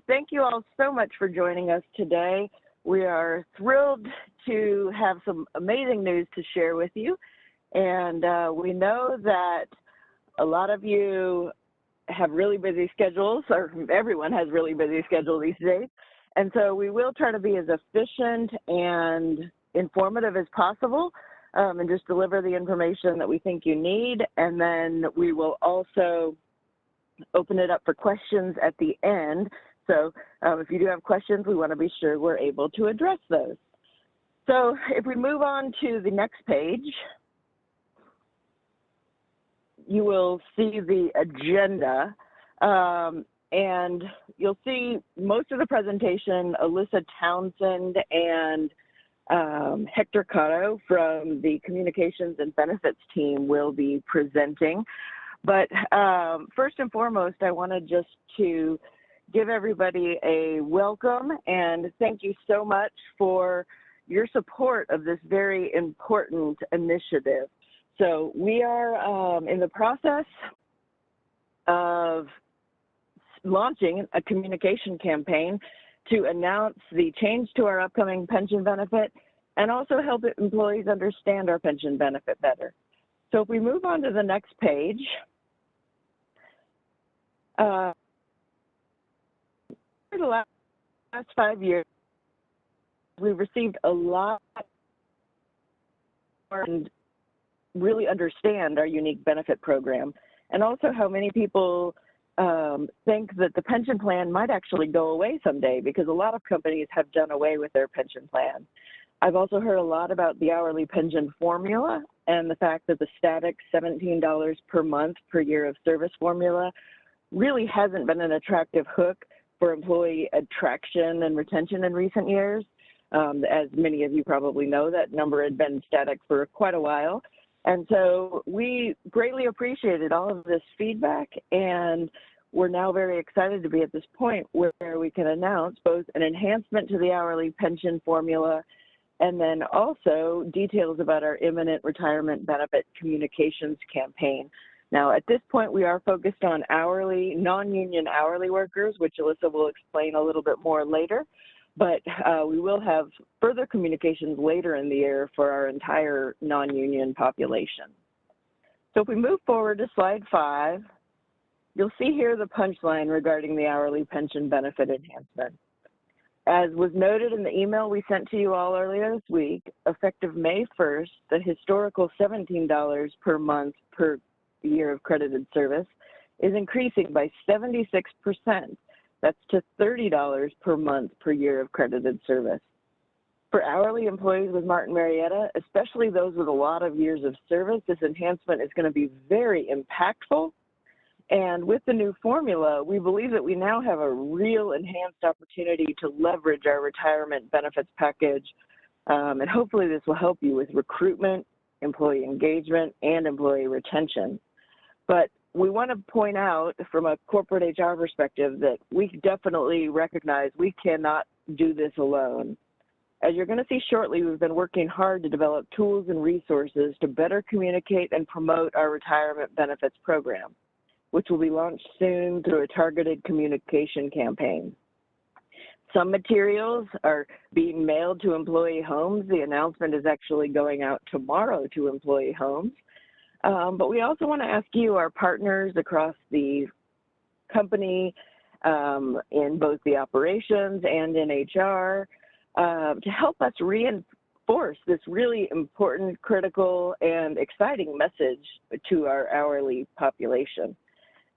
Thank you all so much for joining us today. We are thrilled to have some amazing news to share with you. And we know that a lot of you have really busy schedules, or everyone has really busy schedules these days. And so we will try to be as efficient and informative as possible and just deliver the information that we think you need. And then we will also open it up for questions at the end. So if you do have questions, we want to be sure we're able to address those. So if we move on to the next page, you will see the agenda, and you'll see most of the presentation, Alyssa Townsend and Hector Cotto from the Communications and Benefits team will be presenting. But first and foremost, I wanted just to give everybody a welcome and thank you so much for your support of this very important initiative. So we are in the process of launching a communication campaign to announce the change to our upcoming pension benefit and also help employees understand our pension benefit better. So if we move on to the next page, for the last 5 years, we've received a lot and really understand our unique benefit program, and also how many people think that the pension plan might actually go away someday, because a lot of companies have done away with their pension plan. I've also heard a lot about the hourly pension formula and the fact that the static $17 per month per year of service formula really hasn't been an attractive hook for employee attraction and retention in recent years. As many of you probably know, that number had been static for quite a while. And so we greatly appreciated all of this feedback, and we're now very excited to be at this point where we can announce both an enhancement to the hourly pension formula and then also details about our imminent retirement benefit communications campaign. Now, at this point, we are focused on hourly, non-union hourly workers, which Alyssa will explain a little bit more later. But we will have further communications later in the year for our entire non-union population. So if we move forward to slide 5, you'll see here the punchline regarding the hourly pension benefit enhancement. As was noted in the email we sent to you all earlier this week, effective May 1st, the historical $17 per month per year of credited service is increasing by 76%. That's to $30 per month per year of credited service. For hourly employees with Martin Marietta, especially those with a lot of years of service, this enhancement is going to be very impactful. And with the new formula, we believe that we now have a real enhanced opportunity to leverage our retirement benefits package. And hopefully this will help you with recruitment, employee engagement, and employee retention. But we want to point out from a corporate HR perspective that we definitely recognize we cannot do this alone. As you're going to see shortly, we've been working hard to develop tools and resources to better communicate and promote our retirement benefits program, which will be launched soon through a targeted communication campaign. Some materials are being mailed to employee homes. The announcement is actually going out tomorrow to employee homes. But we also want to ask you, our partners across the company, in both the operations and in HR, to help us reinforce this really important, critical, and exciting message to our hourly population.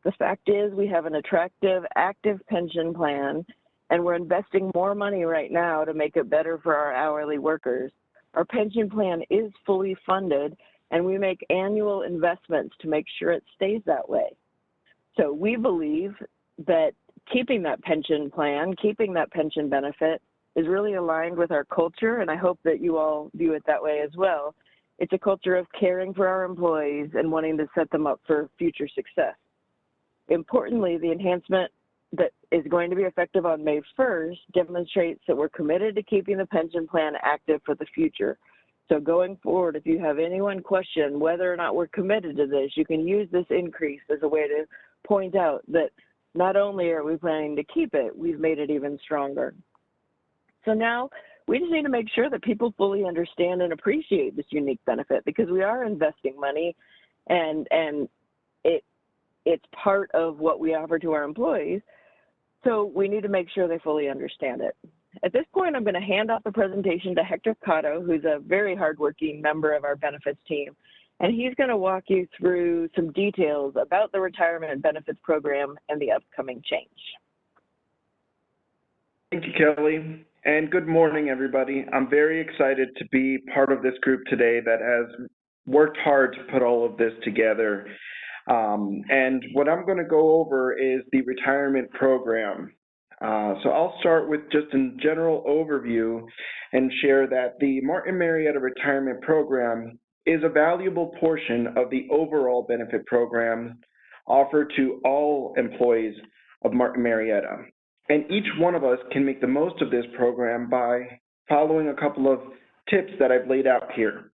The fact is we have an attractive, active pension plan, and we're investing more money right now to make it better for our hourly workers. Our pension plan is fully funded, and we make annual investments to make sure it stays that way. So we believe that keeping that pension plan, keeping that pension benefit is really aligned with our culture, and I hope that you all view it that way as well. It's a culture of caring for our employees and wanting to set them up for future success. Importantly, the enhancement that is going to be effective on May 1st demonstrates that we're committed to keeping the pension plan active for the future. So going forward, if you have anyone question whether or not we're committed to this, you can use this increase as a way to point out that Not only are we planning to keep it, we've made it even stronger. So now we just need to make sure that people fully understand and appreciate this unique benefit, because we are investing money, and it's part of what we offer to our employees. So we need to make sure they fully understand it. At this point, I'm going to hand off the presentation to Hector Cotto, who's a very hardworking member of our benefits team, and he's going to walk you through some details about the retirement benefits program and the upcoming change. Thank you, Kelly, and good morning, everybody. I'm very excited to be part of this group today that has worked hard to put all of this together. And what I'm going to go over is the retirement program. So I'll start with just a general overview and share that the Martin Marietta Retirement Program is a valuable portion of the overall benefit program offered to all employees of Martin Marietta. And each one of us can make the most of this program by following a couple of tips that I've laid out here.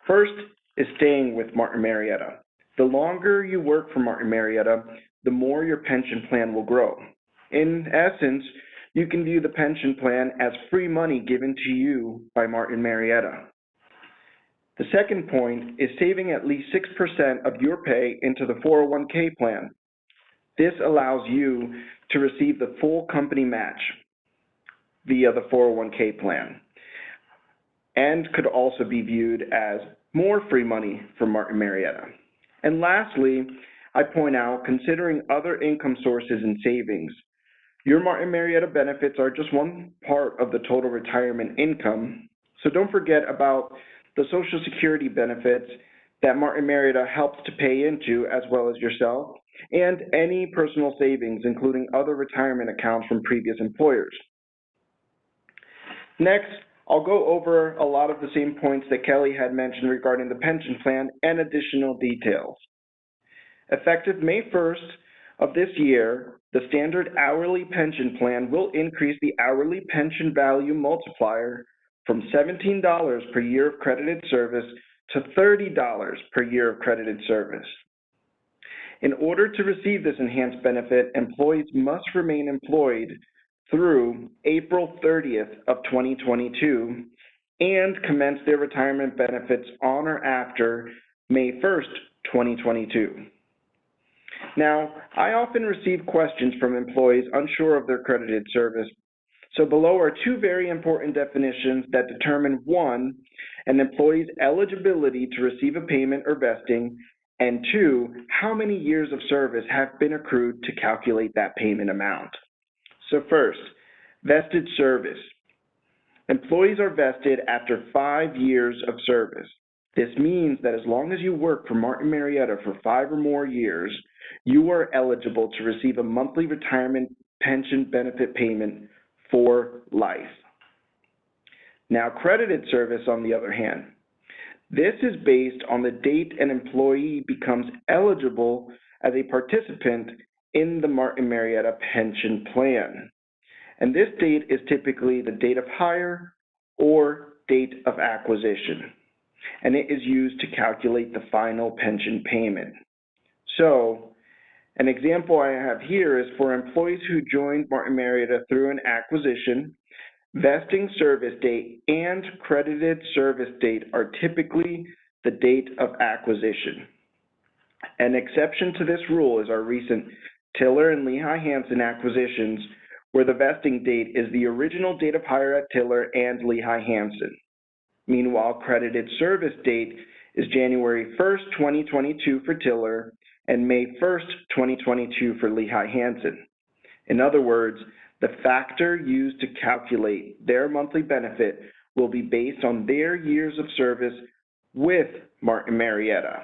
First is staying with Martin Marietta. The longer you work for Martin Marietta, the more your pension plan will grow. In essence, you can view the pension plan as free money given to you by Martin Marietta. The second point is saving at least 6% of your pay into the 401k plan. This allows you to receive the full company match via the 401k plan, and could also be viewed as more free money for Martin Marietta. And lastly, I point out, considering other income sources and savings, your Martin Marietta benefits are just one part of the total retirement income, so don't forget about the Social Security benefits that Martin Marietta helps to pay into, as well as yourself, and any personal savings, including other retirement accounts from previous employers. Next, I'll go over a lot of the same points that Kelly had mentioned regarding the pension plan and additional details. Effective May 1st of this year, the standard hourly pension plan will increase the hourly pension value multiplier from $17 per year of credited service to $30 per year of credited service. In order to receive this enhanced benefit, employees must remain employed through April 30th of 2022 and commence their retirement benefits on or after May 1st, 2022. Now, I often receive questions from employees unsure of their credited service. So below are two very important definitions that determine, one, an employee's eligibility to receive a payment or vesting, and two, how many years of service have been accrued to calculate that payment amount. So first, vested service. Employees are vested after 5 years of service. This means that as long as you work for Martin Marietta for 5 or more years, you are eligible to receive a monthly retirement pension benefit payment for life. Now, credited service, on the other hand, this is based on the date an employee becomes eligible as a participant in the Martin Marietta pension plan. And this date is typically the date of hire or date of acquisition. And it is used to calculate the final pension payment. So, an example I have here is for employees who joined Martin Marietta through an acquisition, vesting service date and credited service date are typically the date of acquisition. An exception to this rule is our recent Tiller and Lehigh Hanson acquisitions, where the vesting date is the original date of hire at Tiller and Lehigh Hanson. Meanwhile, credited service date is January 1st, 2022 for Tiller and May 1st, 2022 for Lehigh Hanson. In other words, the factor used to calculate their monthly benefit will be based on their years of service with Martin Marietta.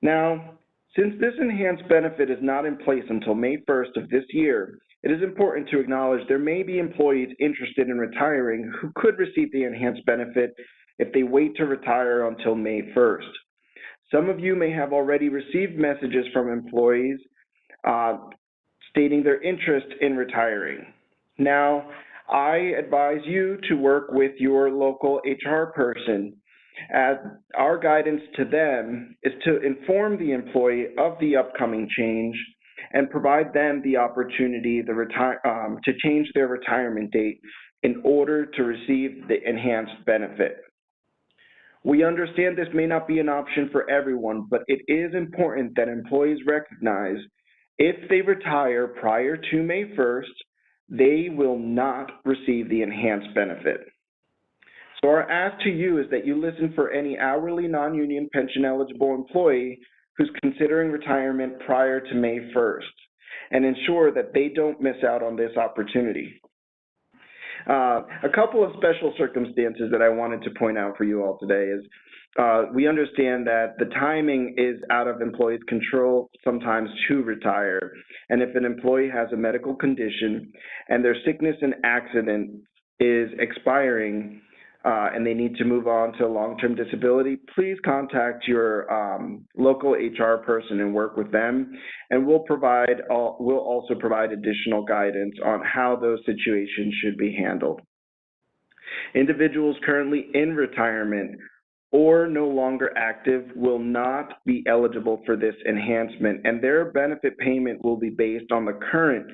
Now, since this enhanced benefit is not in place until May 1st of this year, it is important to acknowledge there may be employees interested in retiring who could receive the enhanced benefit if they wait to retire until May 1st. Some of you may have already received messages from employees stating their interest in retiring. Now, I advise you to work with your local HR person As our guidance to them is to inform the employee of the upcoming change and provide them the opportunity to change their retirement date in order to receive the enhanced benefit. We understand this may not be an option for everyone, but it is important that employees recognize if they retire prior to May 1st, they will not receive the enhanced benefit. So our ask to you is that you listen for any hourly non-union pension eligible employee who's considering retirement prior to May 1st and ensure that they don't miss out on this opportunity. A couple of special circumstances that I wanted to point out for you all today is we understand that the timing is out of employees' control sometimes to retire. And if an employee has a medical condition and their sickness and accident is expiring and they need to move on to long-term disability, please contact your local HR person and work with them. And we'll also provide additional guidance on how those situations should be handled. Individuals currently in retirement or no longer active will not be eligible for this enhancement, and their benefit payment will be based on the current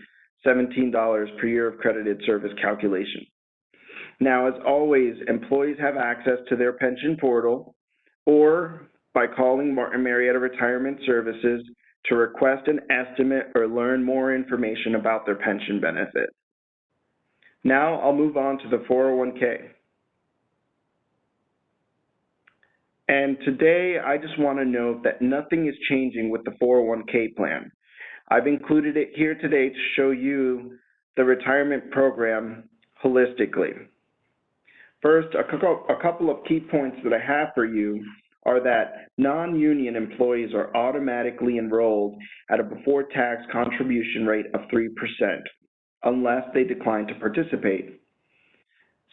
$17 per year of credited service calculation. Now, as always, employees have access to their pension portal or by calling Martin Marietta Retirement Services to request an estimate or learn more information about their pension benefit. Now, I'll move on to the 401k. And today, I just want to note that nothing is changing with the 401k plan. I've included it here today to show you the retirement program holistically. First, a couple of key points that I have for you are that non-union employees are automatically enrolled at a before-tax contribution rate of 3%, unless they decline to participate.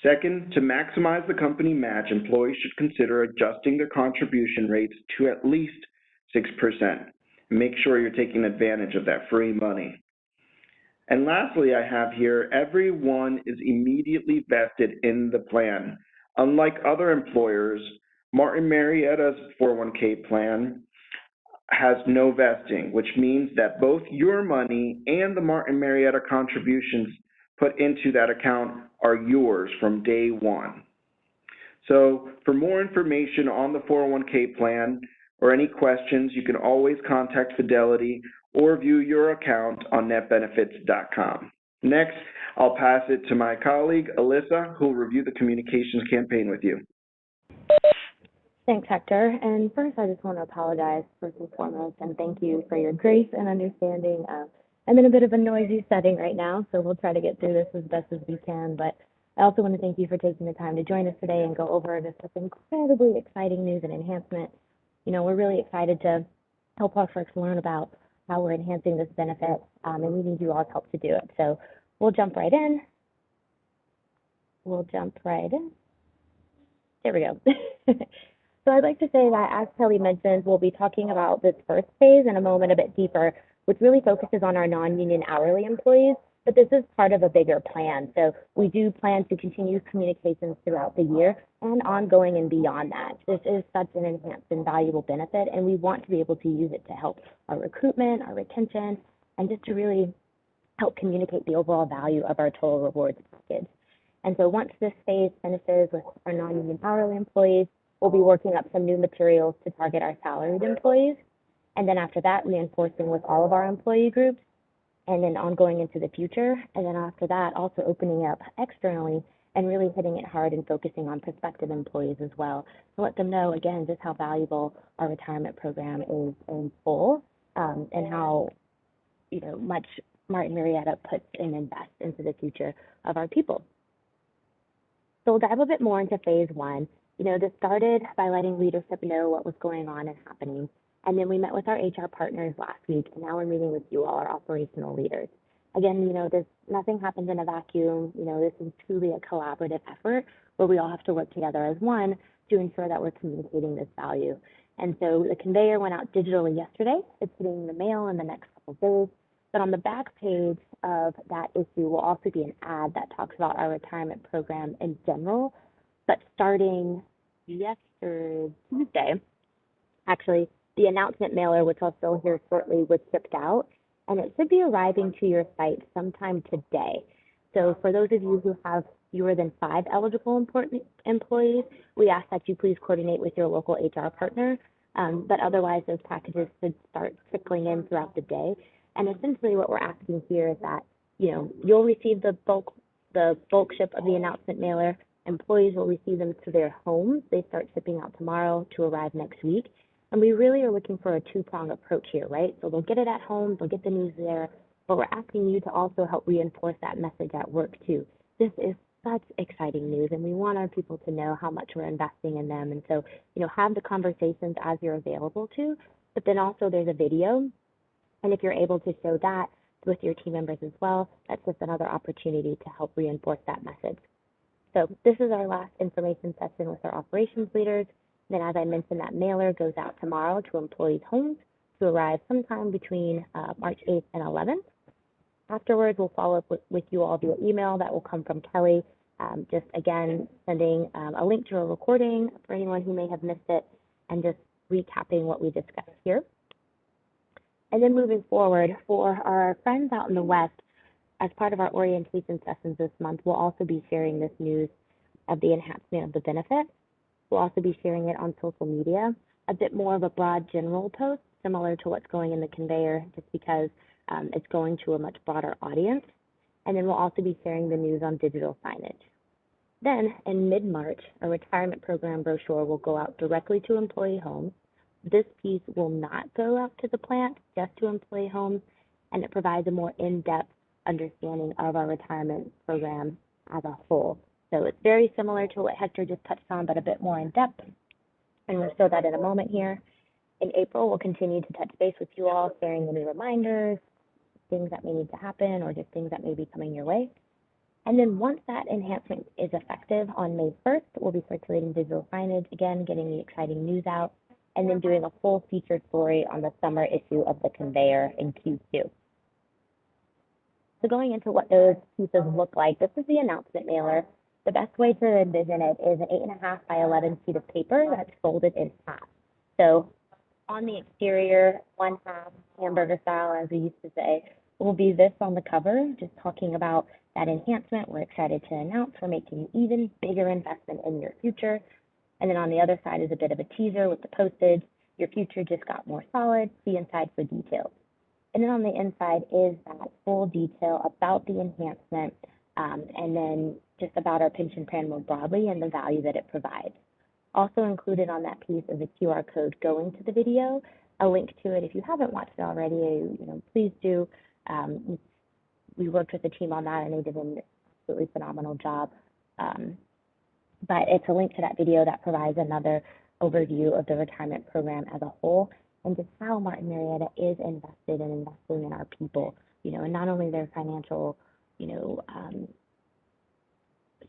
Second, to maximize the company match, employees should consider adjusting their contribution rates to at least 6%. Make sure you're taking advantage of that free money. And lastly, I have here, everyone is immediately vested in the plan. Unlike other employers, Martin Marietta's 401k plan has no vesting, which means that both your money and the Martin Marietta contributions put into that account are yours from day one. So for more information on the 401k plan or any questions, you can always contact Fidelity or view your account on netbenefits.com. Next, I'll pass it to my colleague, Alyssa, who will review the communications campaign with you. Thanks, Hector. And first, I just want to apologize first and foremost, and thank you for your grace and understanding. I'm in a bit of a noisy setting right now, so we'll try to get through this as best as we can. But I also want to thank you for taking the time to join us today and go over this incredibly exciting news and enhancement. You know, we're really excited to help our folks learn about how we're enhancing this benefit, and we need you all's help to do it. So we'll jump right in. There we go. So I'd like to say that, as Kelly mentioned, we'll be talking about this first phase in a moment a bit deeper, which really focuses on our non-union hourly employees, but this is part of a bigger plan. So we do plan to continue communications throughout the year and ongoing and beyond that. This is such an enhanced and valuable benefit, and we want to be able to use it to help our recruitment, our retention, and just to really help communicate the overall value of our total rewards package. And so once this phase finishes with our non-union hourly employees, we'll be working up some new materials to target our salaried employees. And then after that, reinforcing with all of our employee groups, and then ongoing into the future. And then after that, also opening up externally and really hitting it hard and focusing on prospective employees as well, to let them know, again, just how valuable our retirement program is in full, and how, you know, much Martin Marietta puts and invests into the future of our people. So we'll dive a bit more into phase one. You know, this started by letting leadership know what was going on and happening. And then we met with our HR partners last week, and now we're meeting with you all, our operational leaders. Again, you know, nothing happens in a vacuum. You know, this is truly a collaborative effort where we all have to work together as one to ensure that we're communicating this value. And so the conveyor went out digitally yesterday. It's hitting the mail in the next couple of days. But on the back page of that issue will also be an ad that talks about our retirement program in general, but starting Tuesday, actually, the announcement mailer, which I'll fill here shortly, was shipped out, and it should be arriving to your site sometime today. So for those of you who have fewer than 5 eligible employees, we ask that you please coordinate with your local HR partner. But otherwise, those packages should start trickling in throughout the day. And essentially, what we're asking here is that you'll receive the bulk ship of the announcement mailer. Employees will receive them to their homes. They start shipping out tomorrow to arrive next week. And we really are looking for a two-pronged approach here, right? So they'll get it at home, they'll get the news there, but we're asking you to also help reinforce that message at work too. This is such exciting news, and we want our people to know how much we're investing in them. And so, have the conversations as you're available to, but then also there's a video. And if you're able to show that with your team members as well, that's just another opportunity to help reinforce that message. So this is our last information session with our operations leaders. Then, as I mentioned, that mailer goes out tomorrow to employees' homes to arrive sometime between March 8th and 11th. Afterwards, we'll follow up with you all via email. That will come from Kelly, just again sending a link to a recording for anyone who may have missed it, and just recapping what we discussed here. And then moving forward, for our friends out in the West, as part of our orientation sessions this month, we'll also be sharing this news of the enhancement of the benefit. We'll also be sharing it on social media, a bit more of a broad general post, similar to what's going in the conveyor, just because it's going to a much broader audience. And then we'll also be sharing the news on digital signage. Then, in mid-March, a retirement program brochure will go out directly to employee homes. This piece will not go out to the plant, just to employee homes, and it provides a more in-depth understanding of our retirement program as a whole. So it's very similar to what Hector just touched on, but a bit more in depth. And we'll show that in a moment here. In April, we'll continue to touch base with you all, sharing any reminders, things that may need to happen, or just things that may be coming your way. And then once that enhancement is effective on May 1st, we'll be circulating digital signage, again, getting the exciting news out, and then doing a full featured story on the summer issue of the conveyor in Q2. So going into what those pieces look like, this is the announcement mailer. The best way to envision it is an 8.5 by 11 sheet of paper that's folded in half. So on the exterior, one half, hamburger style, as we used to say, will be this on the cover, just talking about that enhancement we're excited to announce. We're making an even bigger investment in your future. And then on the other side is a bit of a teaser with the postage. Your future just got more solid. See inside for details. And then on the inside is that full detail about the enhancement, and then just about our pension plan more broadly and the value that it provides. Also included on that piece is a QR code going to the video, a link to it. If you haven't watched it already, please do. We worked with the team on that, and they did an absolutely phenomenal job. But it's a link to that video that provides another overview of the retirement program as a whole, and just how Martin Marietta is invested in investing in our people, and not only their financial,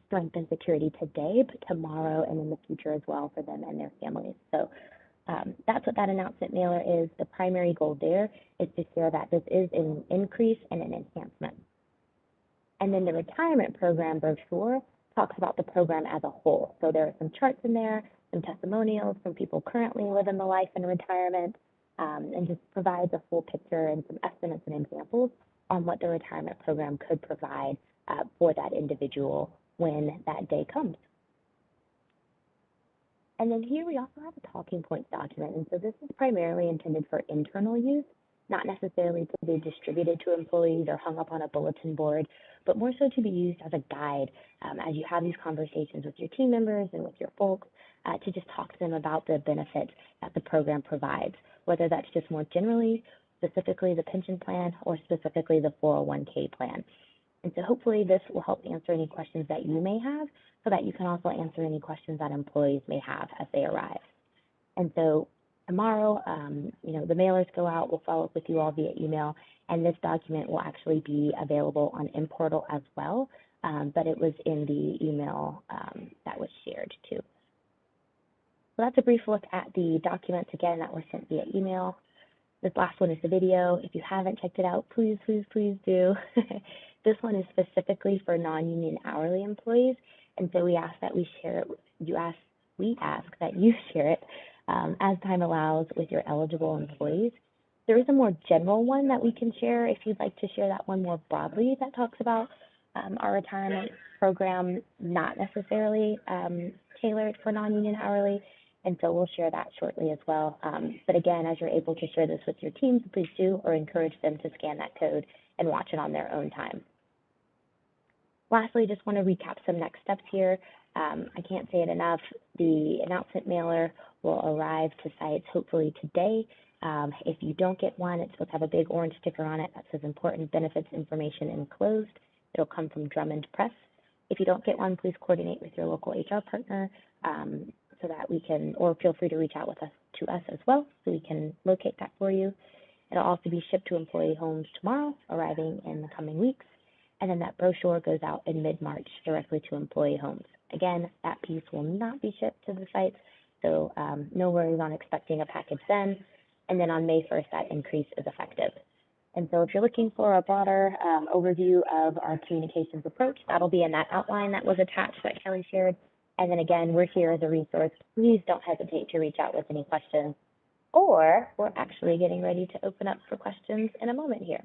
strength and security today, but tomorrow and in the future as well for them and their families. So that's what that announcement mailer is. The primary goal there is to share that this is an increase and an enhancement. And then the retirement program brochure talks about the program as a whole. So there are some charts in there, some testimonials from people currently living the life in retirement, and just provides a full picture and some estimates and examples on what the retirement program could provide for that individual when that day comes. And then here we also have a talking points document. And so this is primarily intended for internal use, not necessarily to be distributed to employees or hung up on a bulletin board, but more so to be used as a guide as you have these conversations with your team members and with your folks to just talk to them about the benefits that the program provides, whether that's just more generally, specifically the pension plan, or specifically the 401k plan. And so hopefully this will help answer any questions that you may have, so that you can also answer any questions that employees may have as they arrive. And so tomorrow, the mailers go out. We'll follow up with you all via email, and this document will actually be available on mPortal as well, but it was in the email that was shared too. So that's a brief look at the documents, again, that were sent via email. This last one is the video. If you haven't checked it out, please, please, please do. This one is specifically for non-union hourly employees, and so we ask that we share it. we ask that you share it as time allows with your eligible employees. There is a more general one that we can share if you'd like to share that one more broadly that talks about our retirement program, not necessarily tailored for non-union hourly. And so we'll share that shortly as well. But again, as you're able to share this with your teams, please do, or encourage them to scan that code and watch it on their own time. Lastly, just want to recap some next steps here. I can't say it enough. The announcement mailer will arrive to sites hopefully today. If you don't get one, it's supposed to have a big orange sticker on it that says important benefits information enclosed. It'll come from Drummond Press. If you don't get one, please coordinate with your local HR partner so that we can, or feel free to reach out to us as well so we can locate that for you. It'll also be shipped to employee homes tomorrow, arriving in the coming weeks. And then that brochure goes out in mid-March directly to employee homes. Again, that piece will not be shipped to the sites, so no worries on expecting a package then. And then on May 1st, that increase is effective. And so if you're looking for a broader overview of our communications approach, that'll be in that outline that was attached that Kelly shared. And then again, we're here as a resource. Please don't hesitate to reach out with any questions. Or we're actually getting ready to open up for questions in a moment here.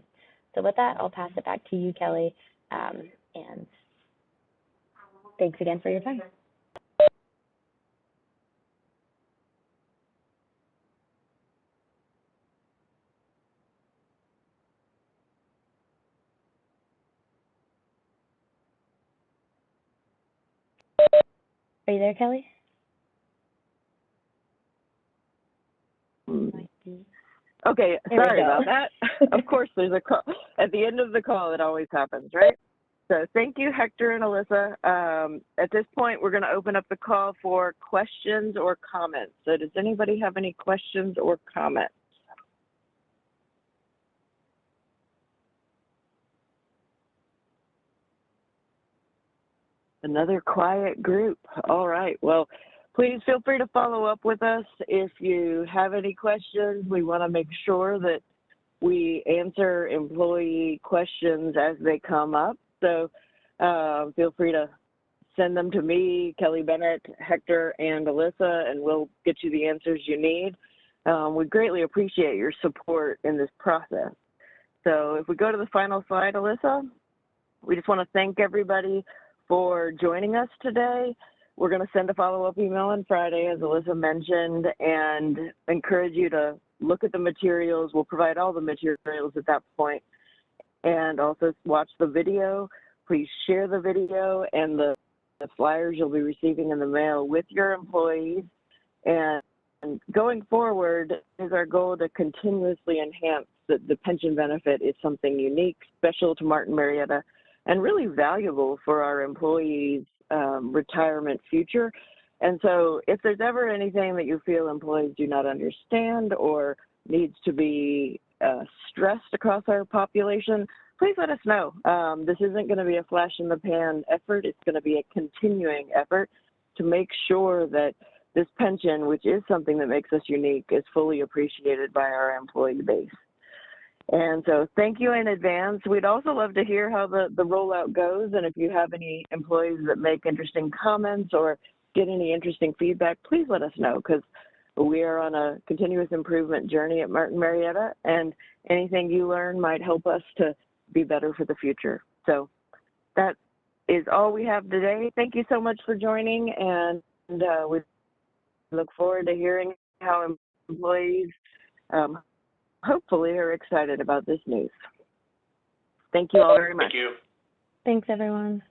So with that, I'll pass it back to you, Kelly, and thanks again for your time. Are you there, Kelly? Okay, There we sorry go. about that. Of course, there's a call. At the end of the call, it always happens, right? So thank you, Hector and Alyssa. At this point, we're going to open up the call for questions or comments. So does anybody have any questions or comments? Another quiet group. All right. Well, please feel free to follow up with us if you have any questions. We want to make sure that we answer employee questions as they come up. So feel free to send them to me, Kelly Bennett, Hector, and Alyssa, and we'll get you the answers you need. We greatly appreciate your support in this process. So if we go to the final slide, Alyssa, we just want to thank everybody for joining us today. We're going to send a follow-up email on Friday, as Alyssa mentioned, and encourage you to look at the materials. We'll provide all the materials at that point, and also watch the video. Please share the video and the flyers you'll be receiving in the mail with your employees. And going forward is our goal to continuously enhance that the pension benefit is something unique, special to Martin Marietta, and really valuable for our employees' retirement future. And so if there's ever anything that you feel employees do not understand or needs to be stressed across our population, please let us know. This isn't going to be a flash in the pan effort. It's going to be a continuing effort to make sure that this pension, which is something that makes us unique, is fully appreciated by our employee base. And so thank you in advance. We'd also love to hear how the rollout goes, and if you have any employees that make interesting comments or get any interesting feedback, please let us know, because we are on a continuous improvement journey at Martin Marietta, and anything you learn might help us to be better for the future. So that is all we have today. Thank you so much for joining, and we look forward to hearing how employees hopefully are excited about this news. Thank you all very much. Thank you. Thanks, everyone.